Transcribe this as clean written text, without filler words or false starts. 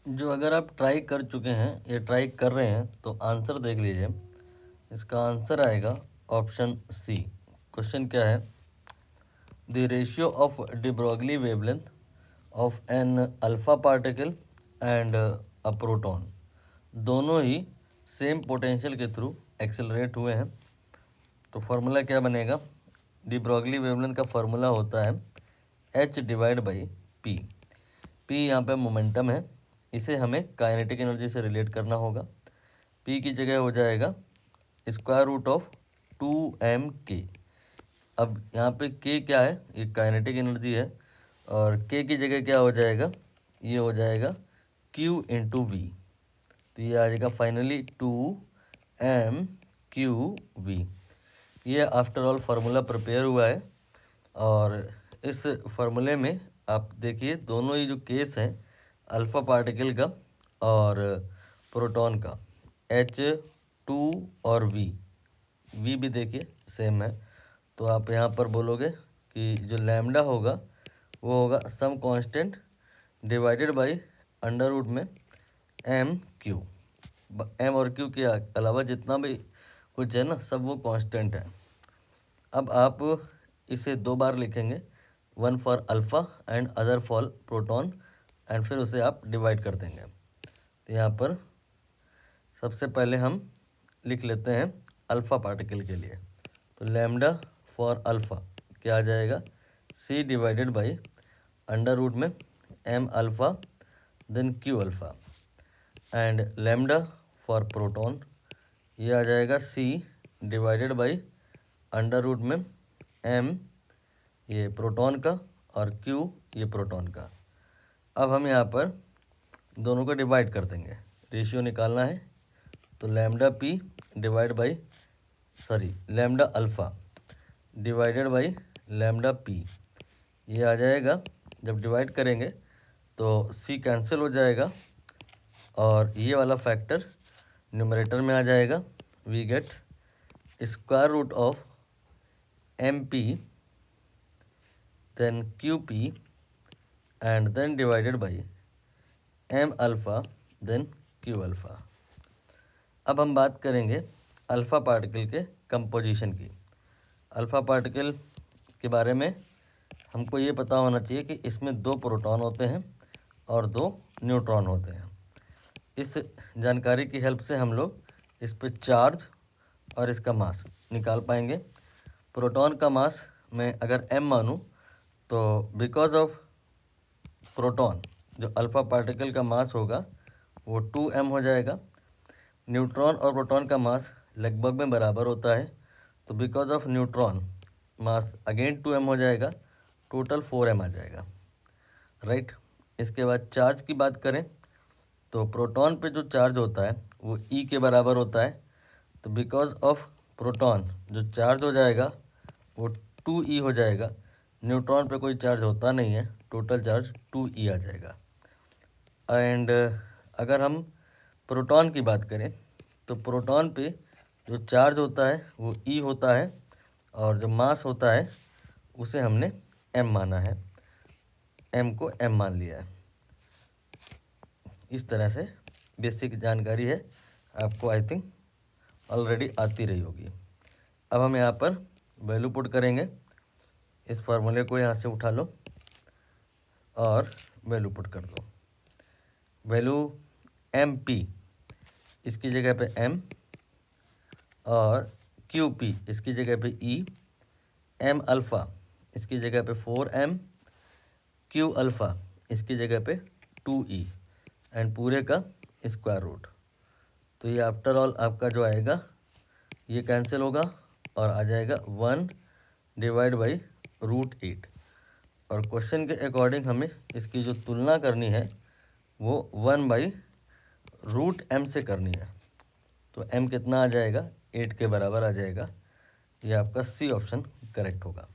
जो अगर आप ट्राई कर चुके हैं या ट्राई कर रहे हैं तो आंसर देख लीजिए। इसका आंसर आएगा ऑप्शन सी। क्वेश्चन क्या है? The ratio of de Broglie wavelength of an alpha particle and a proton, दोनों ही सेम पोटेंशियल के थ्रू एक्सेलरेट हुए हैं। तो फार्मूला क्या बनेगा? de Broglie वेवलेंथ का फार्मूला होता है h divide by p। p यहाँ पे मोमेंटम है, इसे हमें काइनेटिक एनर्जी से रिलेट करना होगा। p की जगह हो जाएगा स्क्वायर रूट ऑफ 2m_k। अब यहाँ पे k क्या है? ये काइनेटिक एनर्जी है, और k की जगह क्या हो जाएगा? ये हो जाएगा q इंटू वी। तो ये आ जाएगा फाइनली 2m_q_v। ये आफ्टर ऑल फार्मूला प्रिपेयर हुआ है, और इस फार्मूले में आप देखिए दोनों ही जो केस हैं अल्फ़ा पार्टिकल का और प्रोटॉन का, H2 और V भी देखिए सेम है। तो आप यहाँ पर बोलोगे कि जो लैम्डा होगा वो होगा some constant divided by under root में m_q। m और q के अलावा जितना भी कुछ है ना, सब वो कांस्टेंट है। अब आप इसे दो बार लिखेंगे, one for alpha and other for proton, and फिर उसे आप डिवाइड कर देंगे। तो यहाँ पर सबसे पहले हम लिख लेते हैं अल्फ़ा पार्टिकल के लिए। तो लैम्डा फॉर अल्फ़ा क्या आ जाएगा? c divided by under root में m alpha then q alpha. And lambda for proton ये आ जाएगा c divided by under root में m ये प्रोटॉन का और q ये प्रोटॉन का। अब हम यहाँ पर दोनों को डिवाइड कर देंगे, रेशियो निकालना है। तो lambda p divide by lambda alpha divided by lambda p, ये आ जाएगा। जब डिवाइड करेंगे तो c कैंसिल हो जाएगा और ये वाला फैक्टर न्यूमरेटर में आ जाएगा। We get square root of mp then qp and then divided by m alpha then q alpha. अब हम बात करेंगे अल्फ़ा पार्टिकल के कंपोजिशन की। अल्फ़ा पार्टिकल के बारे में हमको ये पता होना चाहिए कि इसमें दो प्रोटॉन होते हैं और दो न्यूट्रॉन होते हैं। इस जानकारी की हेल्प से हम लोग इस पे चार्ज और इसका मास निकाल पाएंगे। प्रोटॉन का मास मैं अगर m मानूं तो बिकॉज ऑफ प्रोटॉन जो अल्फ़ा पार्टिकल का मास होगा वो 2m हो जाएगा। न्यूट्रॉन और प्रोटॉन का मास लगभग में बराबर होता है, तो because of neutron mass again 2m हो जाएगा, टोटल 4m आ जाएगा, राइट। इसके बाद चार्ज की बात करें तो प्रोटॉन पे जो चार्ज होता है वो E के बराबर होता है, तो बिकॉज ऑफ प्रोटॉन जो चार्ज हो जाएगा वो 2e हो जाएगा। न्यूट्रॉन पे कोई चार्ज होता नहीं है, टोटल चार्ज 2e आ जाएगा। एंड अगर हम प्रोटॉन की बात करें तो प्रोटॉन पे जो चार्ज होता है वो E होता है, और जो मास होता है उसे हमने m माना है, m को m मान लिया है। इस तरह से बेसिक जानकारी है, आपको आई थिंक ऑलरेडी आती रही होगी। अब हम यहाँ पर वैल्यू पुट करेंगे। इस फार्मूले को यहाँ से उठा लो और वैल्यू पुट कर दो। वैल्यू mp इसकी जगह पे m, और qp इसकी जगह पे e, m अल्फ़ा इसकी जगह पे 4m, q अल्फ़ा इसकी जगह पे 2e, एंड पूरे का स्क्वायर रूट। तो ये आफ्टर ऑल आपका जो आएगा ये कैंसिल होगा और आ जाएगा 1 डिवाइड बाई √8। और क्वेश्चन के अकॉर्डिंग हमें इसकी जो तुलना करनी है वो 1/√m से करनी है। तो m कितना आ जाएगा? 8 के बराबर आ जाएगा। ये आपका सी ऑप्शन करेक्ट होगा।